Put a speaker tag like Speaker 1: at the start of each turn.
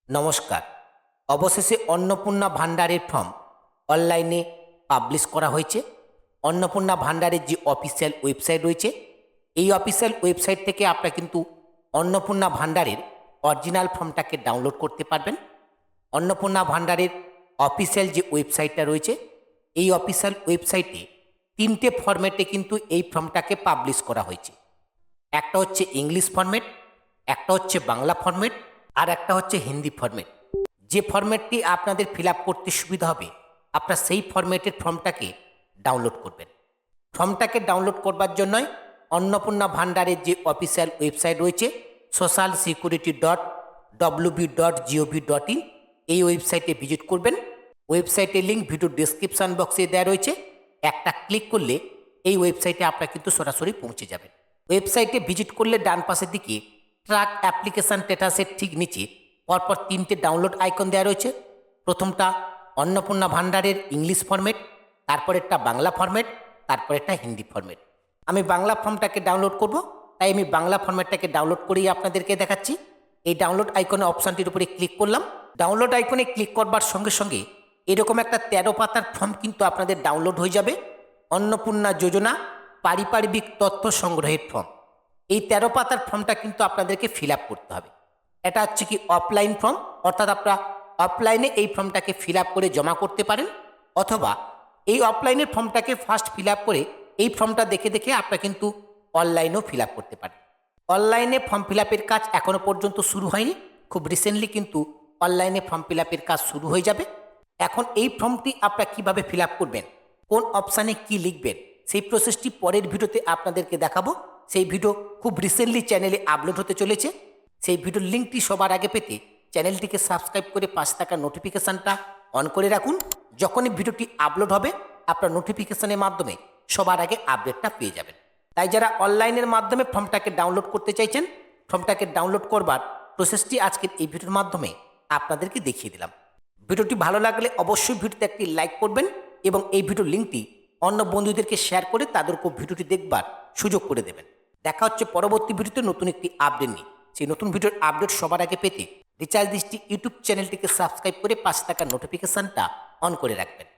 Speaker 1: নমস্কার। অবশেষে অন্নপূর্ণা ভাণ্ডারের ফর্ম অনলাইনে পাবলিশ করা হয়েছে। অন্নপূর্ণা ভাণ্ডারের যে অফিসিয়াল ওয়েবসাইট রয়েছে, এই অফিসিয়াল ওয়েবসাইট থেকে আপনারা কিন্তু অন্নপূর্ণা ভাণ্ডারের অরিজিনাল ফর্মটাকে ডাউনলোড করতে পারবেন। অন্নপূর্ণা ভাণ্ডারের অফিসিয়াল যে ওয়েবসাইটটা রয়েছে, এই অফিসিয়াল ওয়েবসাইটে 3টে ফরম্যাটে কিন্তু এই ফর্মটাকে পাবলিশ করা হয়েছে। একটা হচ্ছে ইংলিশ ফরম্যাট, একটা হচ্ছে বাংলা ফরম্যাট, আর একটা হচ্ছে হিন্দি ফরম্যাট। যে ফরম্যাটটি আপনাদের ফিল আপ করতে সুবিধা হবে, আপনারা সেই ফরম্যাটের ফর্মটাকে ডাউনলোড করবেন। ফর্মটাকে ডাউনলোড করবার জন্যই অন্নপূর্ণা ভাণ্ডারের যে অফিসিয়াল ওয়েবসাইট রয়েছে social security.wb.gov.in, এই ওয়েবসাইটে ভিজিট করবেন। ওয়েবসাইটের লিঙ্ক ভিডিও ডেসক্রিপশন বক্সে দেওয়া রয়েছে। একটা ক্লিক করলে এই ওয়েবসাইটে আপনারা কিন্তু সরাসরি পৌঁছে যাবেন। ওয়েবসাইটে ভিজিট করলে ডান পাশের দিকে ট্র্যাক অ্যাপ্লিকেশান স্ট্যাটাসের ঠিক নিচে পরপর 3টে ডাউনলোড আইকন দেওয়া রয়েছে। প্রথমটা অন্নপূর্ণা ভাণ্ডারের ইংলিশ ফরম্যাট, তারপরেরটা বাংলা ফরম্যাট, তারপরেরটা হিন্দি ফরম্যাট। আমি বাংলা ফর্মটাকে ডাউনলোড করব, তাই আমি বাংলা ফরম্যাটটাকে ডাউনলোড করেই আপনাদেরকে দেখাচ্ছি। এই ডাউনলোড আইকনে অপশানটির উপরে ক্লিক করলাম। ডাউনলোড আইকনে ক্লিক করবার সঙ্গে সঙ্গে এরকম একটা 13 পাতার ফর্ম কিন্তু আপনাদের ডাউনলোড হয়ে যাবে। অন্নপূর্ণা যোজনা পারিবারিক তথ্য সংগ্রহের ফর্ম। এই 13 পাতার ফর্মটা কিন্তু আপনাদেরকে ফিল আপ করতে হবে। এটা হচ্ছে কি অফলাইন ফর্ম, অর্থাৎ আপনারা অফলাইনে এই ফর্মটাকে ফিল আপ করে জমা করতে পারেন, অথবা এই অফলাইনের ফর্মটাকে ফার্স্ট ফিল আপ করে এই ফর্মটা দেখে দেখে আপনারা কিন্তু অনলাইনেও ফিল আপ করতে পারেন। অনলাইনে ফর্ম ফিল আপের কাজ এখনও পর্যন্ত শুরু হয়নি, খুব রিসেন্টলি কিন্তু অনলাইনে ফর্ম ফিল আপের কাজ শুরু হয়ে যাবে। এখন এই ফর্মটি আপনারা কীভাবে ফিল আপ করবেন, কোন অপশানে কি লিখবেন, সেই প্রসেসটি পরের ভিডিওতে আপনাদেরকে দেখাবো। সেই ভিডিও খুব রিসেন্টলি চ্যানেলে আপলোড হতে চলেছে। সেই ভিডিওর লিঙ্কটি সবার আগে পেতে চ্যানেলটিকে সাবস্ক্রাইব করে পাশে থাকা নোটিফিকেশানটা অন করে রাখুন। যখনই ভিডিওটি আপলোড হবে আপনার নোটিফিকেশানের মাধ্যমে সবার আগে আপডেটটা পেয়ে যাবেন। তাই যারা অনলাইনের মাধ্যমে ফর্মটাকে ডাউনলোড করতে চাইছেন, ফর্মটাকে ডাউনলোড করবার প্রসেসটি আজকের এই ভিডিওর মাধ্যমে আপনাদেরকে দেখিয়ে দিলাম। ভিডিওটি ভালো লাগলে অবশ্যই ভিডিওতে একটি লাইক করবেন এবং এই ভিডিওর লিঙ্কটি অন্য বন্ধুদেরকে শেয়ার করে তাদেরকেও ভিডিওটি দেখবার সুযোগ করে দেবেন। দেখা হচ্ছে পরবর্তী ভিডিওতে নতুন একটি আপডেট নিয়ে। সেই নতুন ভিডিওর আপডেট সবার আগে পেতে রিচার্জ দৃষ্টি ইউটিউব চ্যানেলটিকে সাবস্ক্রাইব করে পাশে থাকা নোটিফিকেশানটা অন করে রাখবেন।